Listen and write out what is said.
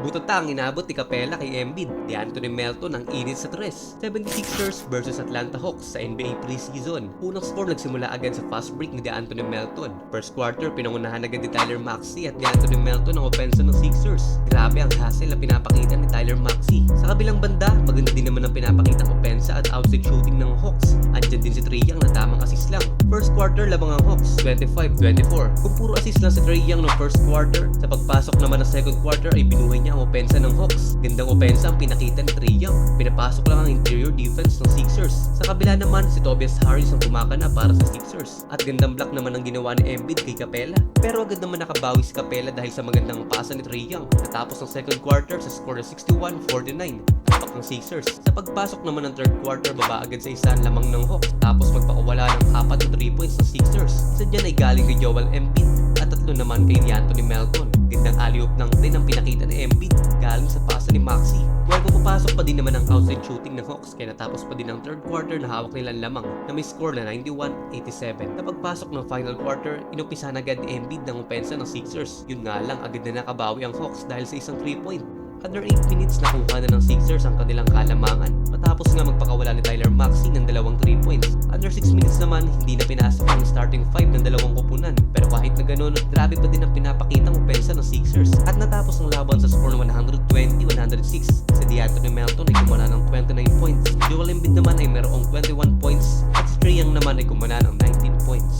Butata ang inabot ni Capela kay Embiid. DeAnthony Melton ang init sa tres. 76ers versus Atlanta Hawks sa NBA preseason. Unang score nagsimula agad sa fast break ni DeAnthony Melton. First quarter, pinangunahan agad ni Tyler Maxey at DeAnthony Melton ang opensa ng Sixers. Grabe ang hustle na pinapakita ni Tyler Maxey. Sa kabilang banda, maganda din naman ang pinapakita ng opensa at outside shooting ng Hawks. Andyan din si Trae Young na tamang assist lang. First quarter, labang ang Hawks, 25-24. Kung puro assist lang si Trae Young ng first quarter, sa pagpasok naman ng second quarter ay binuhay niya ang opensa ng Hawks. Gandang opensa ang pinakita ni Trae Young. Pinapasok lang ang interior defense ng Sixers. Sa kabila naman, si Tobias Harris ang kumakana para sa Sixers. At gandang block naman ang ginawa ni Embiid kay Capela. Pero agad naman nakabawi si Capela dahil sa magandang pasa ni Trae Young. Natapos ang second quarter sa score na 61-49. Tapak ng Sixers. Sa pagpasok naman ng third quarter, baba agad sa isa lamang ng Hawks. Tapos magpakawala ng 4 na 3 points ng Sixers. Isa dyan ay galing kay Joel Embiid at 3 naman kay DeAnthony Melton. Gandang alley-oop ng din ang pinakita ni Embiid galing sa pasa ni Maxey. While pupapasok pa din naman ang outside shooting ng Hawks, kaya natapos pa din ang third quarter na hawak nilang lamang na may score na 91-87. Sa pagpasok ng final quarter, inumpisahan agad ni Embiid ng opensa ng Sixers. Yun nga lang, agad na nakabawi ang Hawks dahil sa isang 3-point. Under 8 minutes nakuha na ng Sixers ang kanilang kalamangan matapos nga magpakawala ni Tyler Maxey ng dalawang 3 points. Under 6 minutes naman, hindi na pinasok ang starting 5 ng dalawang koponan. Pero kahit na ganun, grabe pa din ang pinapakitang opensa ng Sixers. At natapos ang laban sa score na 120-106. Si DeAnthony Melton ay kumana ng 29 points. Joel Embiid naman ay mayroong 21 points at si Trae Young naman ay kumana ng 19 points.